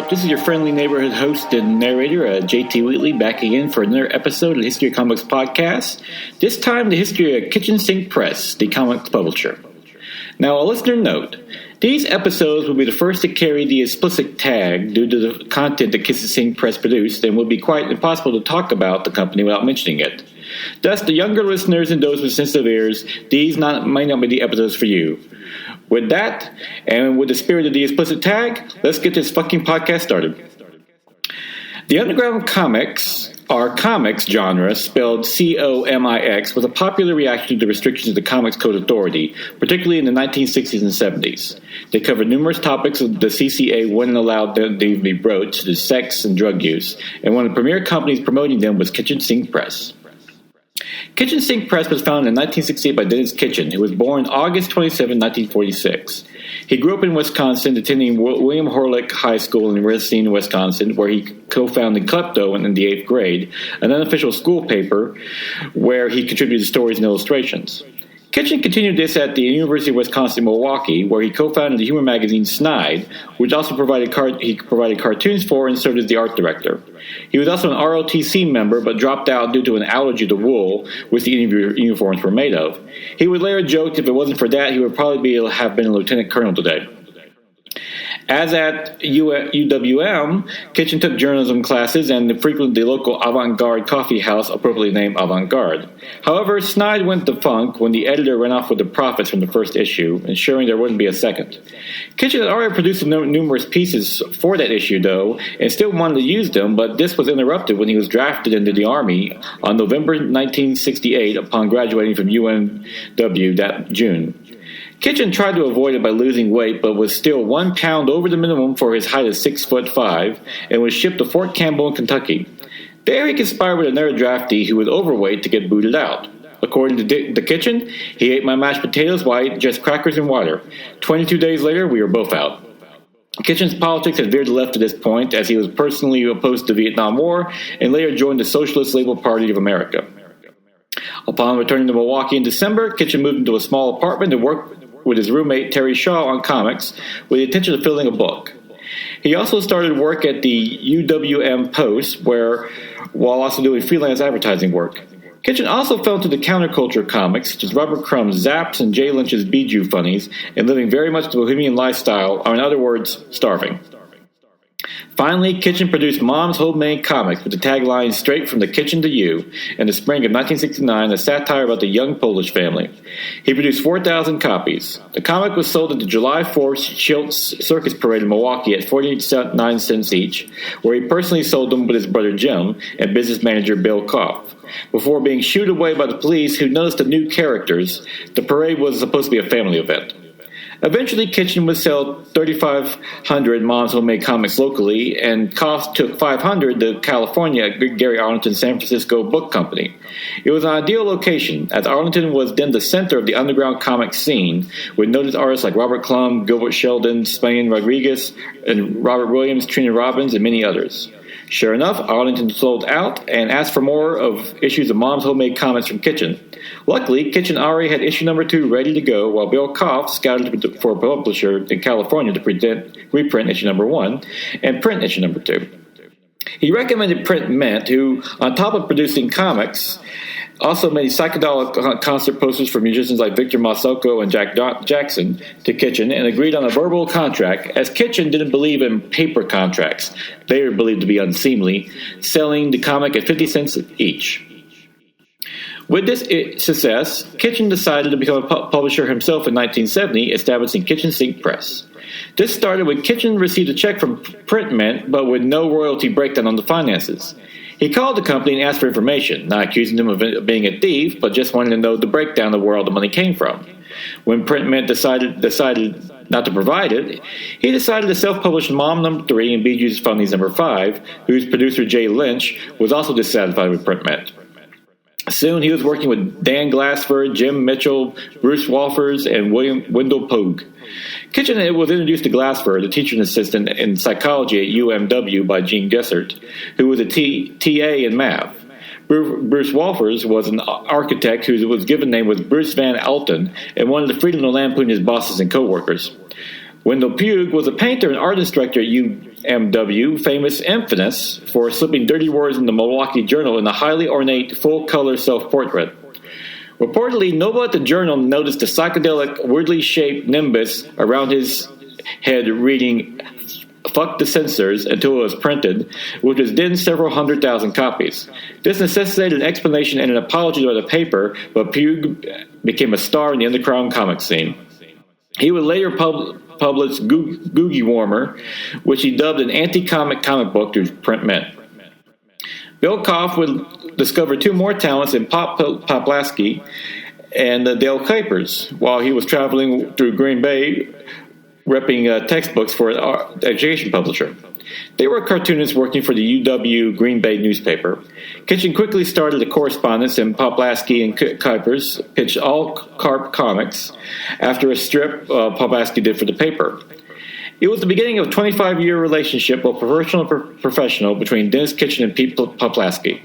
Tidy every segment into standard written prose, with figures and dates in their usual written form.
out. This is your friendly neighborhood host and narrator, JT Wheatley, back again for another episode of the History of Comics podcast. This time, the history of Kitchen Sink Press, the comics publisher. Now, a listener note, these episodes will be the first to carry the explicit tag due to the content that Kitchen Sink Press produced, and will be quite impossible to talk about the company without mentioning it. Thus, the younger listeners and those with sensitive ears, these might not be the episodes for you. With that, and with the spirit of the explicit tag, let's get this fucking podcast started. The underground comics, or comics genre, spelled C-O-M-I-X, was a popular reaction to the restrictions of the Comics Code Authority, particularly in the 1960s and 70s. They covered numerous topics the CCA wouldn't allow them to be broached, such as sex and drug use, and one of the premier companies promoting them was Kitchen Sink Press. Kitchen Sink Press was founded in 1968 by Dennis Kitchen, who was born August 27, 1946. He grew up in Wisconsin, attending William Horlick High School in Racine, Wisconsin, where he co-founded Klepto in the 8th grade, an unofficial school paper where he contributed stories and illustrations. Kitchen continued this at the University of Wisconsin-Milwaukee, where he co-founded the humor magazine Snide, which also provided cartoons for and served as the art director. He was also an ROTC member, but dropped out due to an allergy to wool, which the uniforms were made of. He would later joke if it wasn't for that, he would probably have been a lieutenant colonel today. As at UWM, Kitchen took journalism classes and frequented the local avant-garde coffee house, appropriately named Avant-Garde. However, Snide went defunct when the editor ran off with the profits from the first issue, ensuring there wouldn't be a second. Kitchen had already produced numerous pieces for that issue, though, and still wanted to use them, but this was interrupted when he was drafted into the Army on November 1968 upon graduating from UNW that June. Kitchen tried to avoid it by losing weight, but was still 1 pound over the minimum for his height of 6'5", and was shipped to Fort Campbell in Kentucky. There he conspired with another draftee who was overweight to get booted out. According to the Kitchen, he ate my mashed potatoes while I ate just crackers and water. 22 days later, we were both out. Kitchen's politics had veered left at this point, as he was personally opposed to the Vietnam War, and later joined the Socialist Labor Party of America. Upon returning to Milwaukee in December, Kitchen moved into a small apartment and worked with his roommate Terry Shaw on comics, with the intention of filling a book. He also started work at the UWM Post, while also doing freelance advertising work. Kitchen also fell into the counterculture comics, such as Robert Crumb's Zaps and Jay Lynch's Bijou funnies, and living very much the bohemian lifestyle, or in other words, starving. Finally, Kitchen produced Mom's Homemade Comics with the tagline Straight from the Kitchen to You in the spring of 1969, a satire about the young Polish family. He produced 4,000 copies. The comic was sold at the July 4th Schiltz Circus Parade in Milwaukee at 49 cents each, where he personally sold them with his brother Jim and business manager Bill Koff. Before being shooed away by the police, who noticed the new characters, the parade was supposed to be a family event. Eventually, Kitchen would sell 3,500 Mom's Homemade Comics locally, and Koff took 500 to California at Gary Arlington's San Francisco Book Company. It was an ideal location, as Arlington was then the center of the underground comic scene, with noted artists like Robert Klum, Gilbert Sheldon, Spain Rodriguez, and Robert Williams, Trina Robbins, and many others. Sure enough, Arlington sold out and asked for more of issues of Mom's Homemade Comics from Kitchen. Luckily, Kitchen already had issue number 2 ready to go, while Bill Koff scouted for a publisher in California to reprint issue number 1 and print issue number 2. He recommended Print Mint, who, on top of producing comics, also made psychedelic concert posters for musicians like Victor Masoko and Jack Jackson to Kitchen, and agreed on a verbal contract, as Kitchen didn't believe in paper contracts. They were believed to be unseemly, selling the comic at 50 cents each. With this success, Kitchen decided to become a publisher himself in 1970, establishing Kitchen Sink Press. This started when Kitchen received a check from Print Mint, but with no royalty breakdown on the finances. He called the company and asked for information, not accusing them of being a thief, but just wanting to know the breakdown of where all the money came from. When Print Mint decided not to provide it, he decided to self-publish Mom number 3 and Bijou's Funnies number 5, whose producer Jay Lynch was also dissatisfied with Print Mint. Soon he was working with Dan Glassford, Jim Mitchell, Bruce Walfers, and Wendell Pogue. Kitchen was introduced to Glassford, a teaching assistant in psychology at UMW by Gene Gessert, who was a TA in math. Bruce Walfers was an architect whose given name was Bruce Van Alten and wanted the freedom to lampoon his bosses and co-workers. Wendell Pugh was a painter and art instructor at UMW, infamous for slipping dirty words in the Milwaukee Journal in a highly ornate, full-color self-portrait. Reportedly, nobody at the Journal noticed the psychedelic, weirdly shaped nimbus around his head reading "Fuck the Censors" until it was printed, which was then several 100,000 copies. This necessitated an explanation and an apology by the paper, but Pugh became a star in the underground comic scene. He would later publish Googie Warmer, which he dubbed an anti-comic comic book to print mint. Bill Koff would discover two more talents in Poplaski and Dale Kuipers while he was traveling through Green Bay repping textbooks for an education publisher. They were cartoonists working for the UW Green Bay newspaper. Kitchen quickly started a correspondence, and Poplaski and Kuipers pitched all Carp comics after a strip Poplaski did for the paper. It was the beginning of a 25-year relationship, both personal and professional, between Dennis Kitchen and Pete Poplaski.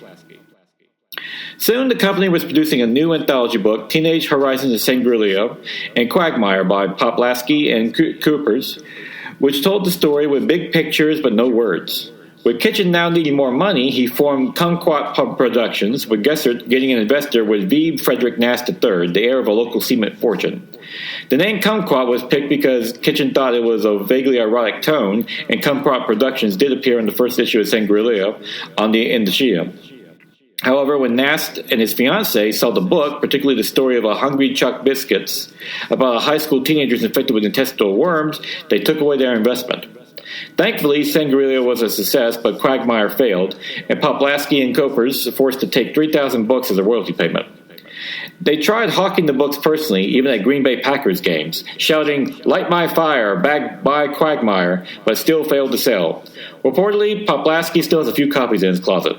Soon, the company was producing a new anthology book, Teenage Horizons of Sangria and Quagmire by Poplaski and Kuipers, which told the story with big pictures but no words. With Kitchen now needing more money, he formed Kumquat Productions, with Gessert getting an investor with V. Frederick Nast III, the heir of a local cement fortune. The name Kumquat was picked because Kitchen thought it was a vaguely erotic tone, and Kumquat Productions did appear in the first issue of Sangria on the Indicia. However, when Nast and his fiancée saw the book, particularly the story of a hungry Chuck Biscuits about a high school teenagers infected with intestinal worms, they took away their investment. Thankfully, Sangria was a success, but Quagmire failed, and Poplaski and Kuipers forced to take 3,000 books as a royalty payment. They tried hawking the books personally, even at Green Bay Packers games, shouting, "Light my fire, buy Quagmire," but still failed to sell. Reportedly, Poplaski still has a few copies in his closet.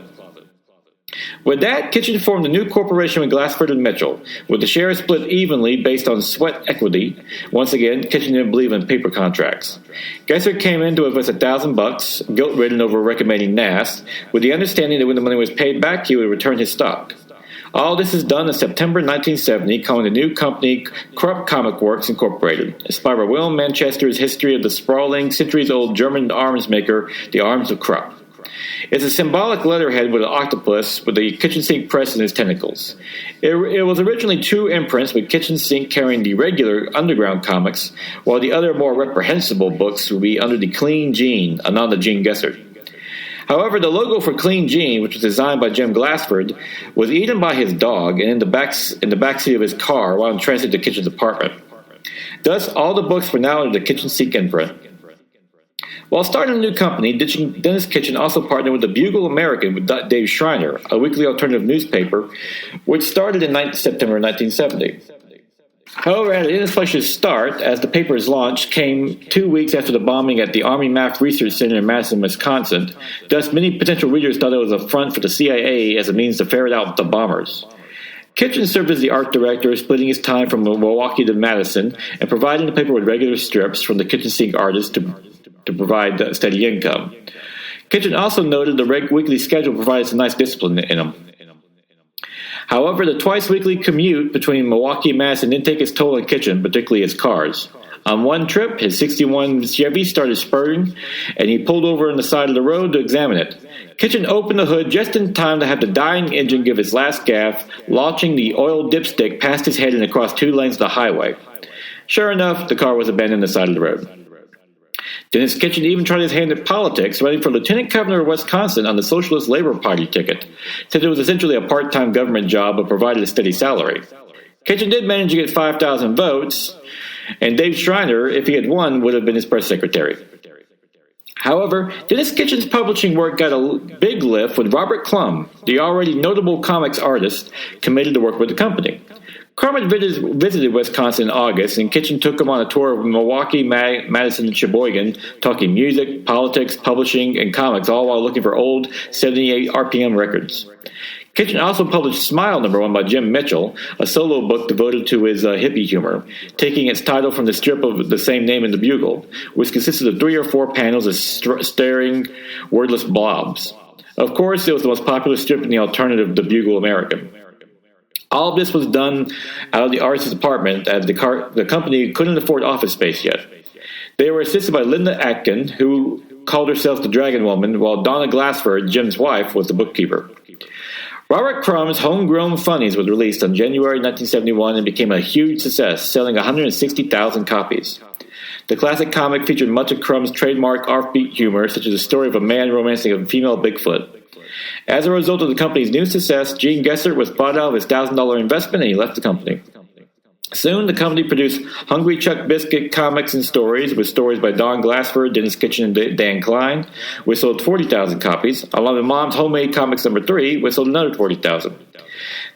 With that, Kitchen formed a new corporation with Glassford and Mitchell, with the shares split evenly based on sweat equity. Once again, Kitchen didn't believe in paper contracts. Gessert came in to invest $1,000, guilt-ridden over recommending Nast, with the understanding that when the money was paid back, he would return his stock. All this is done in September 1970, calling the new company Krupp Comic Works Incorporated, inspired by William Manchester's history of the sprawling, centuries-old German arms maker, the Arms of Krupp. It's a symbolic letterhead with an octopus with the kitchen sink press in its tentacles. It was originally two imprints, with Kitchen Sink carrying the regular underground comics, while the other more reprehensible books would be under the Clean Gene, Ananda Gene Gessert. However, the logo for Clean Gene, which was designed by Jim Glassford, was eaten by his dog and in the backseat of his car while in transit to Kitchen's apartment. Thus, all the books were now under the Kitchen Sink imprint. While starting a new company, Dennis Kitchen also partnered with the Bugle American with Dave Schreiner, a weekly alternative newspaper, which started in September 1970. However, at Inespecious start, as the paper's launch came 2 weeks after the bombing at the Army Math Research Center in Madison, Wisconsin. Thus, many potential readers thought it was a front for the CIA as a means to ferret out the bombers. Kitchen served as the art director, splitting his time from Milwaukee to Madison, and providing the paper with regular strips from the kitchen sink artists to provide steady income. Kitchen also noted the weekly schedule provided some nice discipline in him. However, the twice-weekly commute between Milwaukee and Madison didn't take its toll on Kitchen, particularly his cars. On one trip, his 61 Chevy started spurting, and he pulled over on the side of the road to examine it. Kitchen opened the hood just in time to have the dying engine give its last gaffe, launching the oil dipstick past his head and across 2 lanes of the highway. Sure enough, the car was abandoned on the side of the road. Dennis Kitchen even tried his hand at politics, running for lieutenant governor of Wisconsin on the Socialist Labor Party ticket, since it was essentially a part-time government job but provided a steady salary. Kitchen did manage to get 5,000 votes, and Dave Schreiner, if he had won, would have been his press secretary. However, Dennis Kitchen's publishing work got a big lift with Robert Klum, the already notable comics artist, committed to work with the company. Klum had visited Wisconsin in August, and Kitchen took him on a tour of Milwaukee, Madison, and Sheboygan, talking music, politics, publishing, and comics, all while looking for old 78 RPM records. Kitchen also published Smile #1 by Jim Mitchell, a solo book devoted to his hippie humor, taking its title from the strip of the same name in the Bugle, which consisted of 3 or 4 panels of staring, wordless blobs. Of course, it was the most popular strip in the alternative, the Bugle American. All of this was done out of the artist's apartment, as the company couldn't afford office space yet. They were assisted by Linda Atkin, who called herself the Dragon Woman, while Donna Glassford, Jim's wife, was the bookkeeper. Robert Crumb's Homegrown Funnies was released on January 1971 and became a huge success, selling 160,000 copies. The classic comic featured much of Crumb's trademark offbeat humor, such as the story of a man romancing a female Bigfoot. As a result of the company's new success, Gene Gessert was bought out of his $1,000 investment and he left the company. Soon, the company produced Hungry Chuck Biscuit comics and stories, with stories by Don Glassford, Dennis Kitchen, and Dan Klein, which sold 40,000 copies, along with Mom's Homemade Comics No. 3, which sold another 40,000.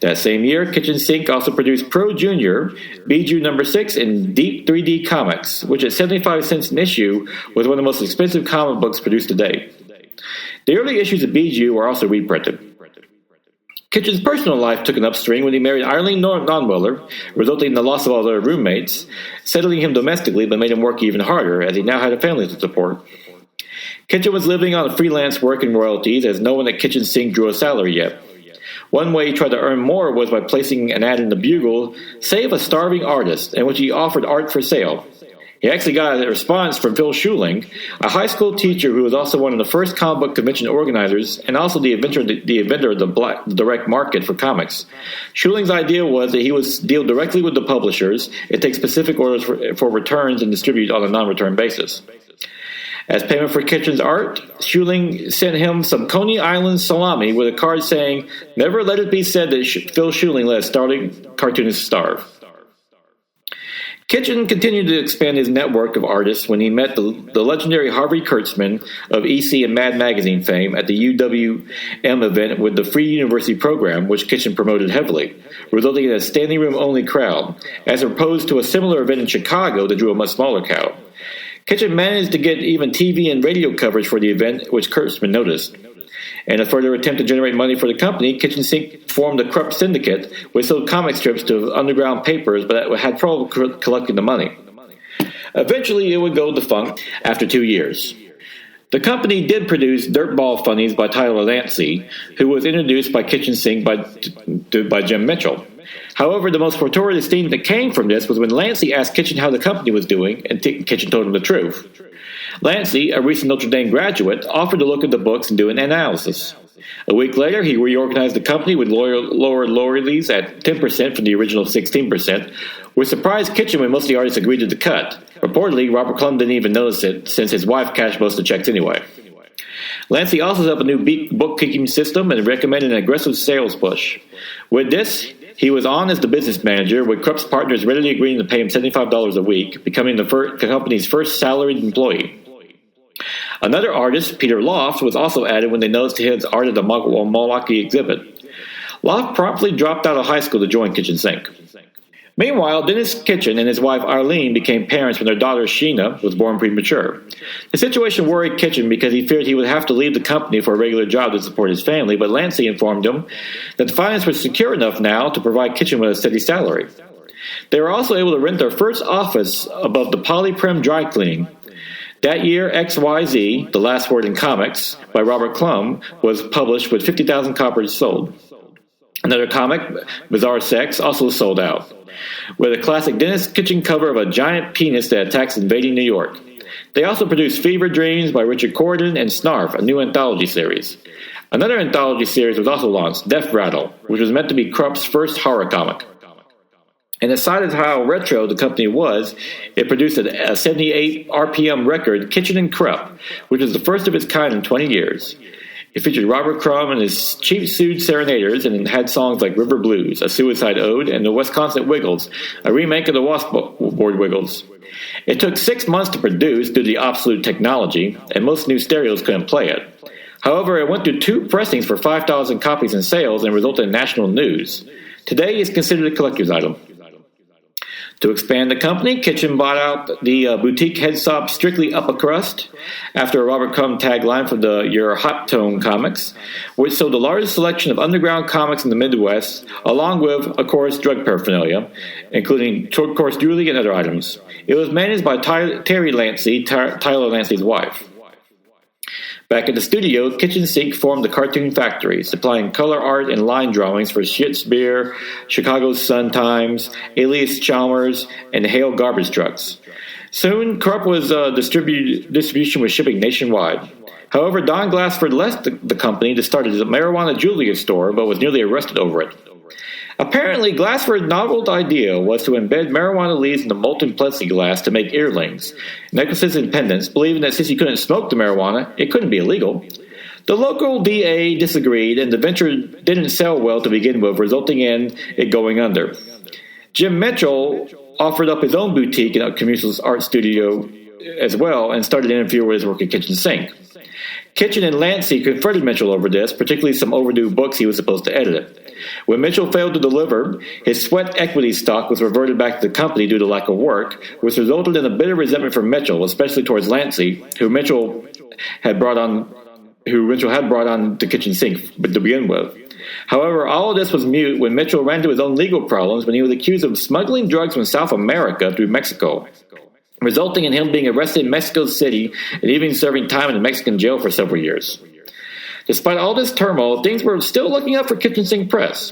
That same year, Kitchen Sink also produced Pro Junior, Bijou No. 6, and Deep 3D Comics, which at 75 cents an issue was one of the most expensive comic books produced to date. The early issues of Bijou were also reprinted. Kitchen's personal life took an upswing when he married Eileen Nonweller, resulting in the loss of all their roommates, settling him domestically but made him work even harder, as he now had a family to support. Kitchen was living on freelance work and royalties, as no one at Kitchen Sink drew a salary yet. One way he tried to earn more was by placing an ad in the Bugle, "Save a Starving Artist," in which he offered art for sale. He actually got a response from Phil Schuling, a high school teacher who was also one of the first comic book convention organizers and also the inventor of the direct market for comics. Schuling's idea was that he would deal directly with the publishers and take specific orders for returns and distribute on a non-return basis. As payment for Kitchen's art, Schuling sent him some Coney Island salami with a card saying, "Never let it be said that Phil Schuling let a starving cartoonist starve." Kitchen continued to expand his network of artists when he met the legendary Harvey Kurtzman of EC and Mad Magazine fame at the UWM event with the Free University program, which Kitchen promoted heavily, resulting in a standing room only crowd, as opposed to a similar event in Chicago that drew a much smaller crowd. Kitchen managed to get even TV and radio coverage for the event, which Kurtzman noticed. In a further attempt to generate money for the company, Kitchen Sink formed the Krupp Syndicate, which sold comic strips to underground papers but had trouble collecting the money. Eventually, it would go defunct after 2 years. The company did produce Dirtball Funnies by Tyler Lancey, who was introduced by Kitchen Sink by Jim Mitchell. However, the most fortuitous thing that came from this was when Lancey asked Kitchen how the company was doing, and Kitchen told him the truth. Lancey, a recent Notre Dame graduate, offered to look at the books and do an analysis. A week later, he reorganized the company with lower royalties at 10% from the original 16%, which surprised Kitchen when most of the artists agreed to the cut. Reportedly, Robert Crumb didn't even notice it, since his wife cashed most of the checks anyway. Lancey also set up a new bookkeeping system and recommended an aggressive sales push. With this, he was on as the business manager, with Krupp's partners readily agreeing to pay him $75 a week, becoming the company's first salaried employee. Another artist, Peter Loft, was also added when they noticed his art at the Milwaukee exhibit. Loft promptly dropped out of high school to join Kitchen Sink. Meanwhile, Dennis Kitchen and his wife Arlene became parents when their daughter Sheena was born premature. The situation worried Kitchen because he feared he would have to leave the company for a regular job to support his family, but Lancey informed him that the finance was secure enough now to provide Kitchen with a steady salary. They were also able to rent their first office above the Polyprim dry cleaning. That year, XYZ, The Last Word in Comics, by Robert Crumb, was published with 50,000 copies sold. Another comic, Bizarre Sex, also sold out, with a classic Dennis Kitchen cover of a giant penis that attacks invading New York. They also produced Fever Dreams by Richard Corridon and Snarf, a new anthology series. Another anthology series was also launched, Death Rattle, which was meant to be Krupp's first horror comic. And aside of how retro the company was, it produced a 78 RPM record, Kitchen and Krupp, which was the first of its kind in 20 years. It featured Robert Crumb and his cheap-sued serenaders, and it had songs like River Blues, a suicide ode, and the Wisconsin Wiggles, a remake of the Washboard Wiggles. It took 6 months to produce due to the obsolete technology, and most new stereos couldn't play it. However, it went through 2 pressings for 5,000 copies in sales and resulted in national news. Today, it's considered a collector's item. To expand the company, Kitchen bought out the boutique head shop Strictly Upper Crust after a Robert Crumb tagline for the Your Hot Tone comics, which sold the largest selection of underground comics in the Midwest, along with, of course, drug paraphernalia, including, of course, jewelry and other items. It was managed by Terry Lancey, Tyler Lancey's wife. Back at the studio, Kitchen Sink formed the Cartoon Factory, supplying color art and line drawings for Schlitz Beer, Chicago's Sun-Times, Alias Chalmers, and Hale garbage trucks. Soon, Krupp was distribution was shipping nationwide. However, Don Glassford left the company to start a marijuana jewelry store, but was nearly arrested over it. Apparently, Glassford's novel idea was to embed marijuana leaves into molten plexiglass to make earrings, necklaces, and pendants, believing that since you couldn't smoke the marijuana, it couldn't be illegal. The local DA disagreed, and the venture didn't sell well to begin with, resulting in it going under. Jim Mitchell offered up his own boutique and commercial art studio as well, and started to interfere with his work at Kitchen Sink. Kitchen and Lancey confronted Mitchell over this, particularly some overdue books he was supposed to edit. When Mitchell failed to deliver, his sweat equity stock was reverted back to the company due to lack of work, which resulted in a bitter resentment from Mitchell, especially towards Lancey, who Mitchell had brought on to Kitchen Sink to begin with. However, all of this was moot when Mitchell ran into his own legal problems when he was accused of smuggling drugs from South America through Mexico, resulting in him being arrested in Mexico City and even serving time in a Mexican jail for several years. Despite all this turmoil, things were still looking up for Kitchen Sink Press.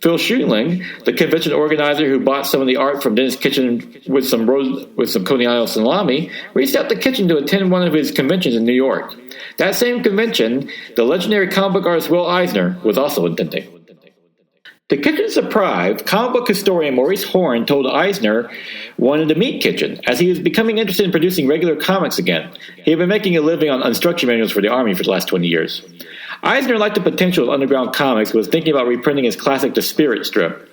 Phil Schuling, the convention organizer who bought some of the art from Dennis Kitchen with some Coney Island salami, reached out to Kitchen to attend one of his conventions in New York. That same convention, the legendary comic book artist Will Eisner was also attending. To Kitchen's surprise, comic book historian Maurice Horn told Eisner wanted to meet Kitchen, as he was becoming interested in producing regular comics again. He had been making a living on instruction manuals for the Army for the last 20 years. Eisner liked the potential of underground comics and was thinking about reprinting his classic The Spirit strip.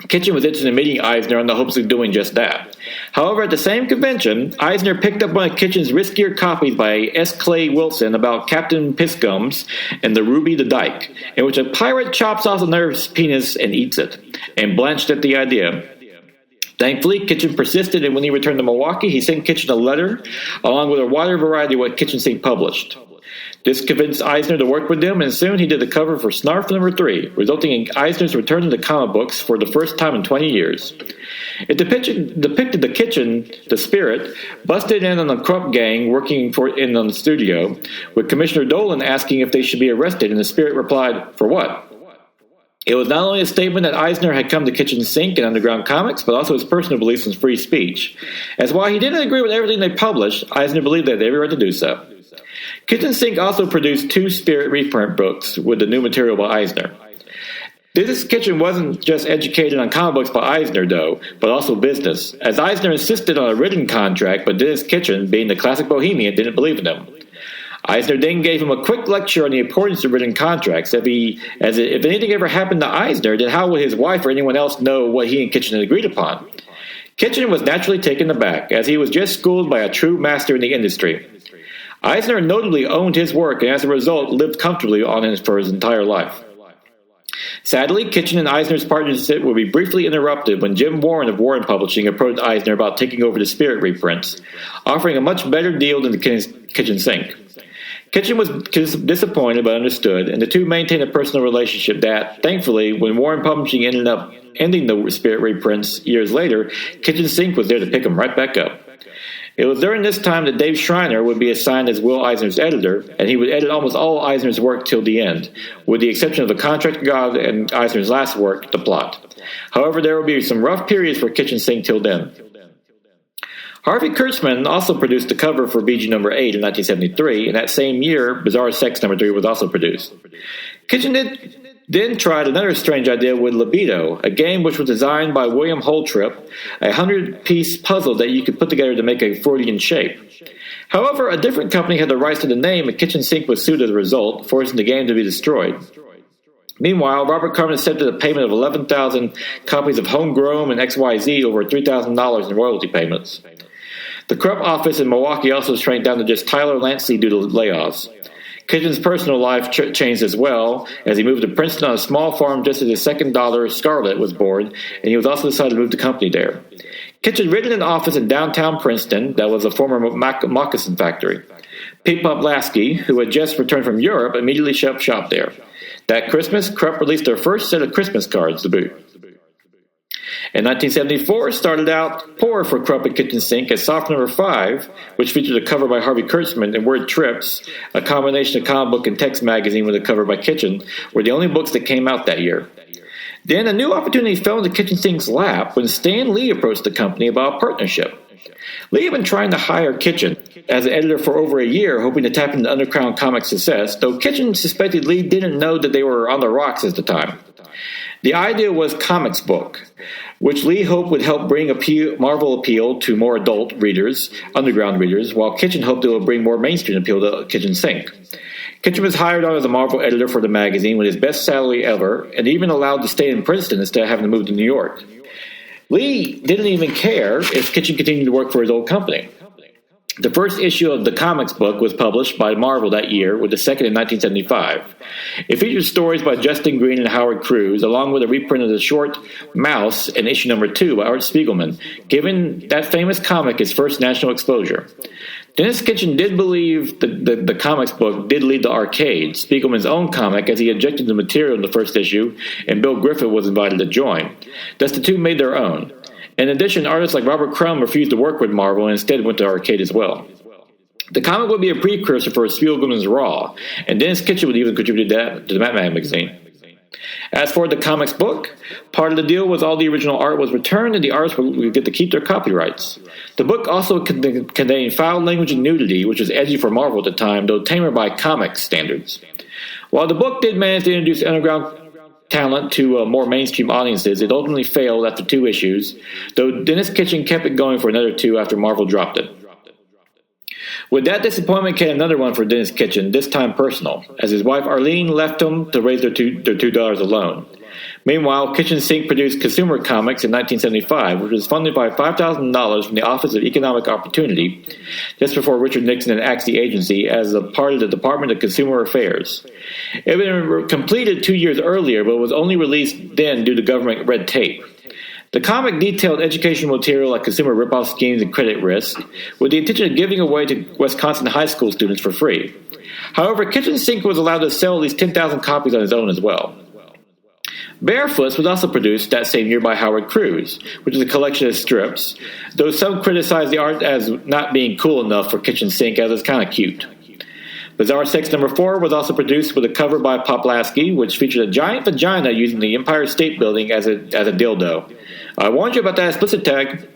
Kitchen was interested in meeting Eisner in the hopes of doing just that. However, at the same convention, Eisner picked up one of Kitchen's riskier copies by S. Clay Wilson about Captain Pisgums and the Ruby the Dyke, in which a pirate chops off another penis and eats it, and blanched at the idea. Thankfully, Kitchen persisted, and when he returned to Milwaukee, he sent Kitchen a letter, along with a wider variety of what Kitchen Sink published. This convinced Eisner to work with him, and soon he did the cover for Snarf #3, resulting in Eisner's return to the comic books for the first time in 20 years. It depicted the Kitchen, the Spirit, busted in on the Krupp gang working in the studio, with Commissioner Dolan asking if they should be arrested, and the Spirit replied, "For what?" It was not only a statement that Eisner had come to Kitchen Sink and Underground Comics, but also his personal beliefs in free speech. As while he didn't agree with everything they published, Eisner believed they had every right to do so. Kitchen Sink also produced 2 Spirit reprint books with the new material by Eisner. Dennis Kitchen wasn't just educated on comic books by Eisner, though, but also business, as Eisner insisted on a written contract, but Dennis Kitchen, being the classic bohemian, didn't believe in him. Eisner then gave him a quick lecture on the importance of written contracts. If anything ever happened to Eisner, then how would his wife or anyone else know what he and Kitchen had agreed upon? Kitchen was naturally taken aback, as he was just schooled by a true master in the industry. Eisner notably owned his work, and as a result, lived comfortably on it for his entire life. Sadly, Kitchen and Eisner's partnership would be briefly interrupted when Jim Warren of Warren Publishing approached Eisner about taking over the Spirit reprints, offering a much better deal than the Kitchen Sink. Kitchen was disappointed but understood, and the two maintained a personal relationship that, thankfully, when Warren Publishing ended up ending the Spirit reprints years later, Kitchen Sink was there to pick them right back up. It was during this time that Dave Schreiner would be assigned as Will Eisner's editor, and he would edit almost all Eisner's work till the end, with the exception of The Contract of God and Eisner's last work, The Plot. However, there would be some rough periods for Kitchen Sink till then. Harvey Kurtzman also produced the cover for BG No. 8 in 1973, and that same year, Bizarre Sex No. 3 was also produced. Kitchen then tried another strange idea with Libido, a game which was designed by William Holtrip, a 100-piece puzzle that you could put together to make a Freudian shape. However, a different company had the rights to the name, and Kitchen Sink was sued as a result, forcing the game to be destroyed. Meanwhile, Robert Carmen accepted a payment of 11,000 copies of Homegrown and XYZ over $3,000 in royalty payments. The Krupp office in Milwaukee also shrank down to just Tyler Lancey due to layoffs. Kitchen's personal life changed as well, as he moved to Princeton on a small farm just as his second daughter, Scarlett, was born, and he was also decided to move the company there. Kitchen rented an office in downtown Princeton that was a former moccasin factory. Pete Poplasky, who had just returned from Europe, immediately shut up shop there. That Christmas, Krupp released their first set of Christmas cards to boot. In 1974, started out poor for Krupp and Kitchen Sink as Soft No. 5, which featured a cover by Harvey Kurtzman and Word Trips, a combination of comic book and text magazine with a cover by Kitchen, were the only books that came out that year. Then a new opportunity fell into Kitchen Sink's lap when Stan Lee approached the company about a partnership. Lee had been trying to hire Kitchen as an editor for over a year, hoping to tap into Underground Comics' success, though Kitchen suspected Lee didn't know that they were on the rocks at the time. The idea was Comics Book, which Lee hoped would help bring Marvel appeal to more adult readers, underground readers, while Kitchen hoped it would bring more mainstream appeal to Kitchen Sink. Kitchen was hired on as a Marvel editor for the magazine with his best salary ever, and even allowed to stay in Princeton instead of having to move to New York. Lee didn't even care if Kitchen continued to work for his old company. The first issue of the Comics Book was published by Marvel that year, with the second in 1975. It featured stories by Justin Green and Howard Cruz, along with a reprint of the short Mouse in issue number 2 by Art Spiegelman, giving that famous comic its first national exposure. Dennis Kitchen did believe the Comics Book did lead to Arcade, Spiegelman's own comic, as he objected to the material in the first issue, and Bill Griffith was invited to join. Thus the two made their own. In addition, artists like Robert Crumb refused to work with Marvel and instead went to Arcade as well. The comic would be a precursor for Spiegelman's Raw, and Dennis Kitchen would even contribute that to the Batman magazine. As for the Comics Book, part of the deal was all the original art was returned and the artists would get to keep their copyrights. The book also contained foul language and nudity, which was edgy for Marvel at the time, though tamer by comics standards. While the book did manage to introduce underground talent to more mainstream audiences, it ultimately failed after 2 issues, though Dennis Kitchen kept it going for another 2 after Marvel dropped it. With that disappointment came another one for Dennis Kitchen, this time personal, as his wife Arlene left him to raise their two daughters alone. Meanwhile, Kitchen Sink produced Consumer Comics in 1975, which was funded by $5,000 from the Office of Economic Opportunity, just before Richard Nixon had axed the agency as a part of the Department of Consumer Affairs. It had been completed 2 years earlier, but was only released then due to government red tape. The comic detailed educational material like consumer ripoff schemes and credit risk, with the intention of giving away to Wisconsin high school students for free. However, Kitchen Sink was allowed to sell at least 10,000 copies on its own as well. Barefoots was also produced that same year by Howard Cruz, which is a collection of strips, though some criticized the art as not being cool enough for Kitchen Sink as it's kind of cute. Bizarre Sex number 4 was also produced with a cover by Poplaski, which featured a giant vagina using the Empire State Building as a dildo. I warned you about that explicit tag.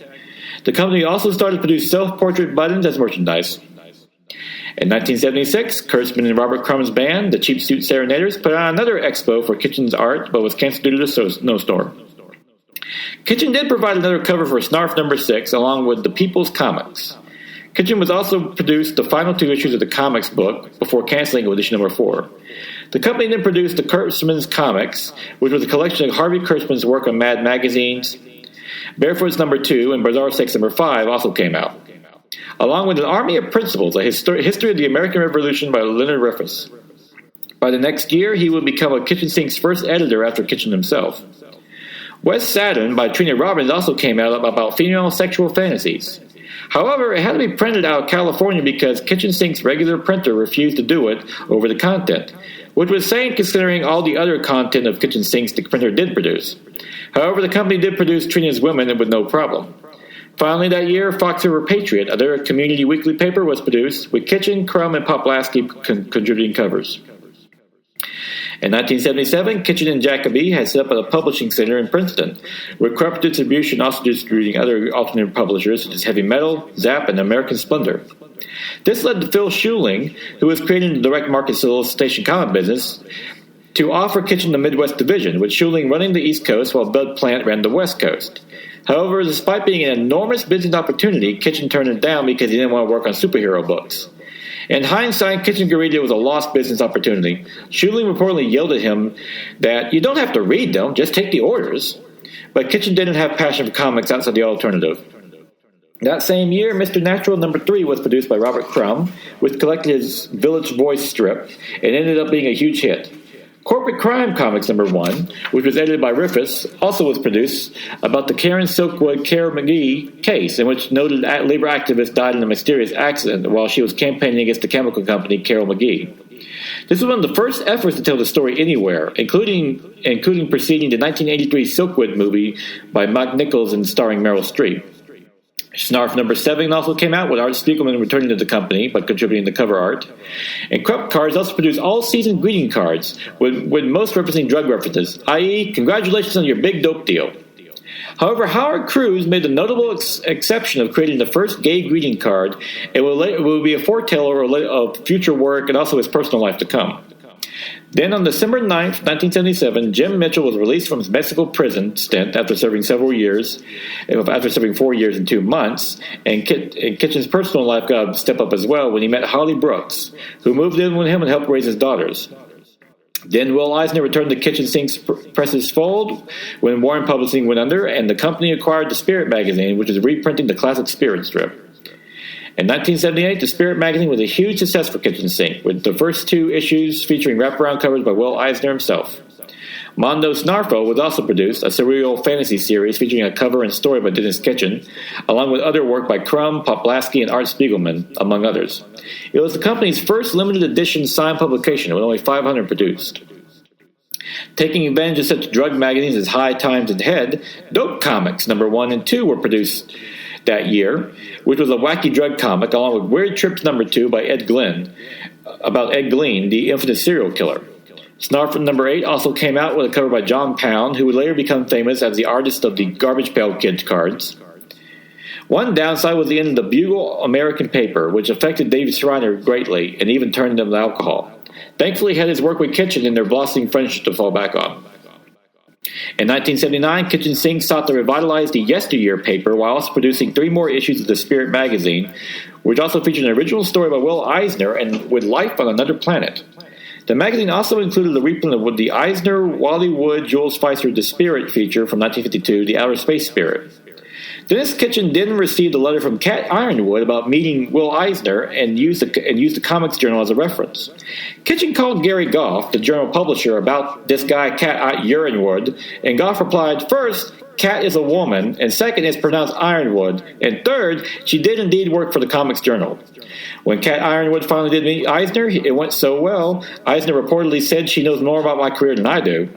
The company also started to produce self-portrait buttons as merchandise. In 1976, Kurtzman and Robert Crumb's band, the Cheap Suit Serenaders, put on another expo for Kitchen's art, but was canceled due to the snowstorm. Kitchen did provide another cover for Snarf number 6, along with the People's Comics. Kitchen was also produced the final 2 issues of the Comics Book before canceling with issue number 4. The company then produced the Kurtzman's Comics, which was a collection of Harvey Kurtzman's work on Mad magazines. Barefoot's number 2 and Bizarre Sex number 5 also came out, along with An Army of Principles, a history of the American Revolution by Leonard Rufus. By the next year, he would become a Kitchen Sink's first editor after Kitchen himself. West Saturn by Trina Robbins also came out about female sexual fantasies. However, it had to be printed out of California because Kitchen Sink's regular printer refused to do it over the content, which was insane considering all the other content of Kitchen Sinks the printer did produce. However, the company did produce Trina's Women with no problem. Finally, that year, Fox River Patriot, another community weekly paper, was produced, with Kitchen, Crumb, and Poplaski contributing covers. In 1977, Kitchen and Jacoby had set up a publishing center in Princeton, with Corrupt Distribution also distributing other alternate publishers such as Heavy Metal, Zap, and American Splendor. This led to Phil Schuling, who was creating the direct market solicitation comic business, to offer Kitchen the Midwest division, with Schuling running the East Coast while Bud Plant ran the West Coast. However, despite being an enormous business opportunity, Kitchen turned it down because he didn't want to work on superhero books. In hindsight, Kitchen agreed it was a lost business opportunity. Schuling reportedly yelled at him that, "You don't have to read them, just take the orders." But Kitchen didn't have passion for comics outside the alternative. That same year, Mr. Natural number 3 was produced by Robert Crumb, which collected his Village Voice strip, and ended up being a huge hit. Corporate Crime Comics number 1, which was edited by Rufus, also was produced about the Karen Silkwood Carol McGee case, in which noted labor activist died in a mysterious accident while she was campaigning against the chemical company Carol McGee. This was one of the first efforts to tell the story anywhere, including preceding the 1983 Silkwood movie by Mike Nichols and starring Meryl Streep. Snarf number 7 also came out, with Art Spiegelman returning to the company but contributing the cover art. And Krupp Cards also produced all-season greeting cards, with most referencing drug references, i.e., congratulations on your big dope deal. However, Howard Cruse made the notable exception of creating the first gay greeting card and will be a foreteller of future work and also his personal life to come. Then on December 9th, 1977, Jim Mitchell was released from his Mexico prison stint after serving 4 years and 2 months, and Kitchen's personal life got a step up as well when he met Holly Brooks, who moved in with him and helped raise his daughters. Then Will Eisner returned to Kitchen Sink's Press's fold when Warren Publishing went under, and the company acquired the Spirit magazine, which is reprinting the classic Spirit strip. In 1978, the Spirit magazine was a huge success for Kitchen Sink, with the first 2 issues featuring wraparound covers by Will Eisner himself. Mondo Snarfo was also produced, a surreal fantasy series featuring a cover and story by Dennis Kitchen, along with other work by Crumb, Poplaski, and Art Spiegelman, among others. It was the company's first limited edition signed publication, with only 500 produced. Taking advantage of such drug magazines as High Times and Head, Dope Comics No. 1 and 2 were produced that year, which was a wacky drug comic, along with Weird Trips No. 2 by Ed Glynn, about Ed Gein, the infamous serial killer. Snarf No. 8 also came out with a cover by John Pound, who would later become famous as the artist of the Garbage Pail Kids cards. One downside was the end of the Bugle American paper, which affected David Schreiner greatly and even turned him to alcohol. Thankfully, he had his work with Kitchen and their blossoming friendship to fall back on. In 1979, Kitchen Sink sought to revitalize the Yesteryear paper while also producing 3 more issues of the Spirit magazine, which also featured an original story by Will Eisner and with Life on Another Planet. The magazine also included a reprint of the Eisner, Wally Wood, Jules Spicer, The Spirit feature from 1952, The Outer Space Spirit. Dennis Kitchen then received a letter from Cat Ironwood about meeting Will Eisner and used the Comics Journal as a reference. Kitchen called Gary Goff, the journal publisher, about this guy Cat Ironwood, and Goff replied, "First, Cat is a woman, and second, it's pronounced Ironwood, and third, she did indeed work for the Comics Journal." When Cat Ironwood finally did meet Eisner, it went so well, Eisner reportedly said she knows more about my career than I do.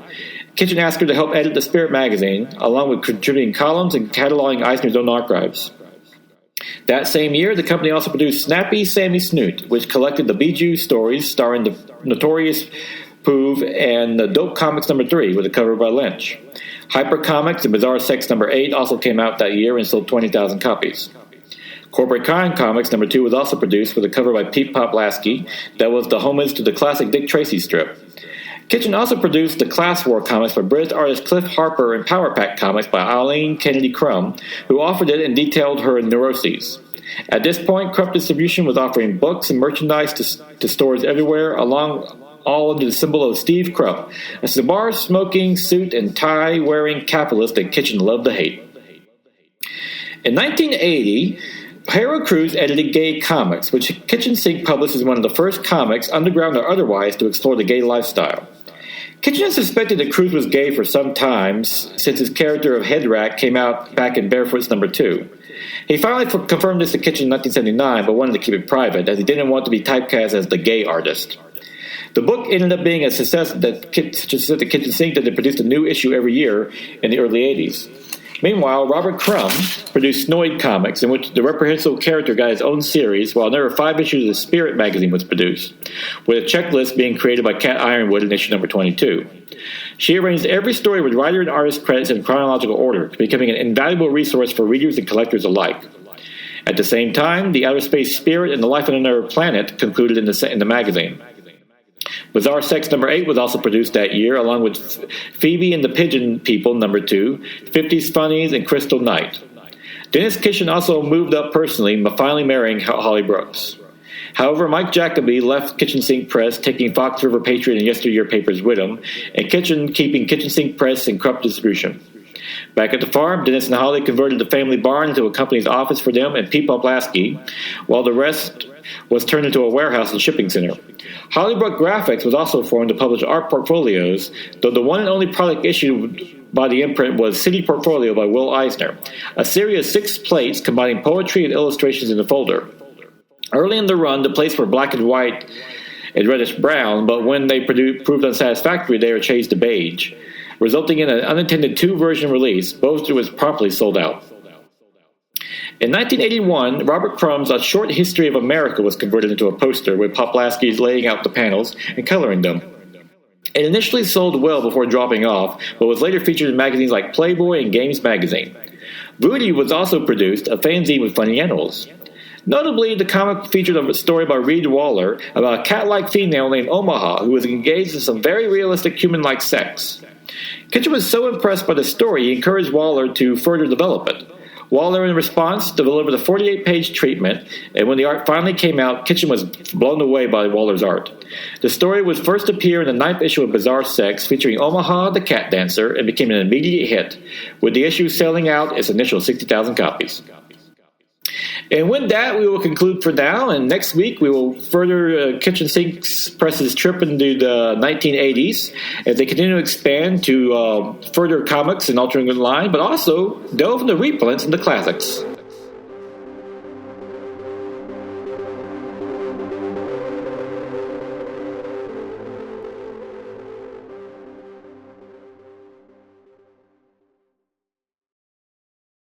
Kitchen asked her to help edit the Spirit magazine, along with contributing columns and cataloging Eisner's own archives. That same year, the company also produced Snappy Sammy Snoot, which collected the Bijou stories starring the Notorious Poov and the Dope Comics No. 3 with a cover by Lynch. Hyper Comics and Bizarre Sex No. 8 also came out that year and sold 20,000 copies. Corporate Kind Comics No. 2 was also produced with a cover by Pete Poplaski that was the homage to the classic Dick Tracy strip. Kitchen also produced the Class War comics by British artist Cliff Harper and Power Pack comics by Eileen Kennedy Crumb, who authored it and detailed her neuroses. At this point, Crumb Distribution was offering books and merchandise to stores everywhere, all under the symbol of Steve Krupp, a cigar-smoking, suit and tie-wearing capitalist that Kitchen loved to hate. In 1980, Harold Cruse edited Gay Comics, which Kitchen Sink published as one of the first comics, underground or otherwise, to explore the gay lifestyle. Kitchen has suspected that Cruse was gay for some time, since his character of Headrack came out back in Barefoot's No. 2. He finally confirmed this to Kitchen in 1979, but wanted to keep it private, as he didn't want to be typecast as the gay artist. The book ended up being a success that Kitchen Sink that they produced a new issue every year in the early 80s. Meanwhile, Robert Crumb produced Snoid Comics, in which the reprehensible character got his own series, while another 5 issues of the Spirit magazine was produced, with a checklist being created by Cat Ironwood in issue No. 22. She arranged every story with writer and artist credits in chronological order, becoming an invaluable resource for readers and collectors alike. At the same time, The Outer Space Spirit and The Life on Another Planet concluded in the magazine. Bizarre Sex No. 8 was also produced that year, along with Phoebe and the Pigeon People No. 2, 50s Funnies, and Crystal Knight. Dennis Kitchen also moved up personally, finally marrying Holly Brooks. However, Mike Jacoby left Kitchen Sink Press, taking Fox River Patriot and Yesteryear papers with him, and Kitchen keeping Kitchen Sink Press and Krupp Distribution. Back at the farm, Dennis and Holly converted the family barn into a company's office for them and Pete Poplaski, while the rest was turned into a warehouse and shipping center. Hollybrook Graphics was also formed to publish art portfolios, though the one and only product issued by the imprint was City Portfolio by Will Eisner, a series of 6 plates combining poetry and illustrations in the folder. Early in the run, the plates were black and white and reddish brown, but when they proved unsatisfactory, they were changed to beige, resulting in an unintended 2-version release, both of which was promptly sold out. In 1981, Robert Crumb's A Short History of America was converted into a poster, with Poplaski laying out the panels and coloring them. It initially sold well before dropping off, but was later featured in magazines like Playboy and Games Magazine. Voodoo was also produced, a fanzine with funny animals. Notably, the comic featured a story by Reed Waller about a cat-like female named Omaha who was engaged in some very realistic human-like sex. Kitchen was so impressed by the story, he encouraged Waller to further develop it. Waller, in response, delivered a 48-page treatment, and when the art finally came out, Kitchen was blown away by Waller's art. The story would first appear in the 9th issue of Bizarre Sex, featuring Omaha the Cat Dancer, and became an immediate hit, with the issue selling out its initial 60,000 copies. And with that, we will conclude for now, and next week we will further Kitchen Sink Press's trip into the 1980s as they continue to expand to further comics and altering the line, but also delve into reprints and the classics.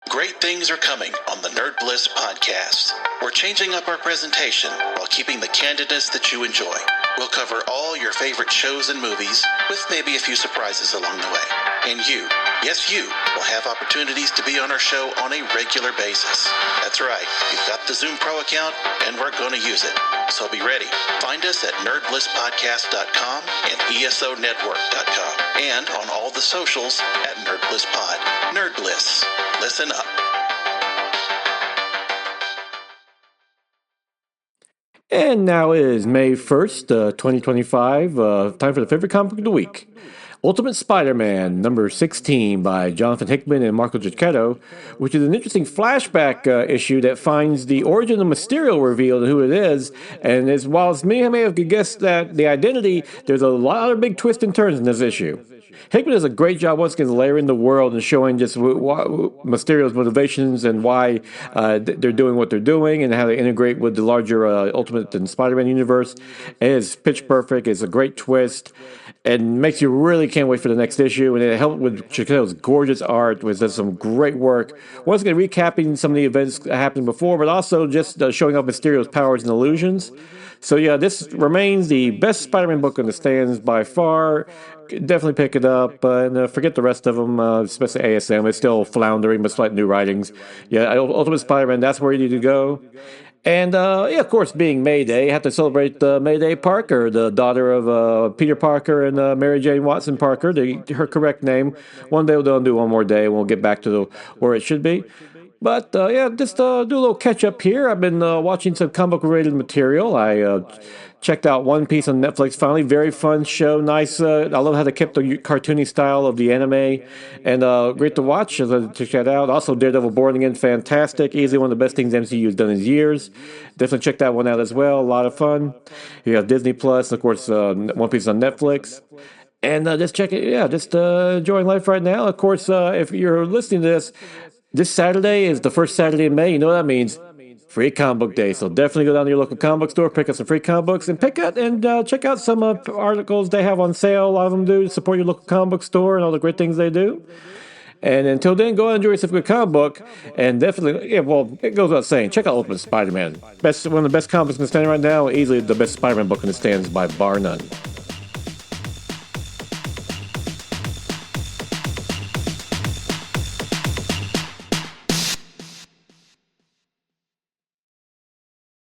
Great things are coming on the Nerd Bliss podcast. We're changing up our presentation while keeping the candidness that you enjoy. We'll cover all your favorite shows and movies, with maybe a few surprises along the way. And you, yes you, will have opportunities to be on our show on a regular basis. That's right, we've got the Zoom Pro account, and we're going to use it. So be ready. Find us at nerdblisspodcast.com and esonetwork.com, and on all the socials at NerdBlissPod. Nerd Bliss. Listen up. And now it is May 1st, 2025, time for the favorite comic book of the week. Ultimate Spider-Man, number 16 by Jonathan Hickman and Marco Giacchetto, which is an interesting flashback issue that finds the origin of Mysterio revealed and who it is. And while many may have guessed that the identity, there's a lot of big twists and turns in this issue. Hickman does a great job once again layering the world and showing just Mysterio's motivations and why they're doing what they're doing and how they integrate with the larger Ultimate and Spider-Man universe. It is pitch perfect. It's a great twist and makes you really can't wait for the next issue. And it helped with Giacchetto's gorgeous art, which does some great work. Once again, recapping some of the events that happened before, but also just showing off Mysterio's powers and illusions. So yeah, this remains the best Spider-Man book on the stands by far. Definitely pick it up, and forget the rest of them, especially ASM. It's still floundering, but slight new writings. Yeah, Ultimate Spider-Man, that's where you need to go. And, yeah, of course, being May Day, have to celebrate Mayday Parker, the daughter of Peter Parker and Mary Jane Watson Parker, her correct name. One day they'll do one more day, and we'll get back to where it should be. But, yeah, just do a little catch-up here. I've been watching some comic-related material. I checked out One Piece on Netflix finally. Very fun show. Nice. I love how they kept the cartoony style of the anime. And great to watch. Check that out. Also, Daredevil Born Again. Fantastic. Easily one of the best things MCU's done in years. Definitely check that one out as well. A lot of fun. You have Disney Plus. And of course, One Piece on Netflix. And just check it. Yeah, just enjoying life right now. Of course, if you're listening to this Saturday is the first Saturday in May. You know what that means? Free Comic Book Day. So definitely go down to your local comic book store, pick up some free comic books, and check out some articles they have on sale. A lot of them do support your local comic book store and all the great things they do. And until then, go and enjoy yourself a good comic book. And definitely, yeah, well, it goes without saying, check out Ultimate Spider-Man. One of the best comics in the stand right now. Easily the best Spider-Man book in the stands by bar none.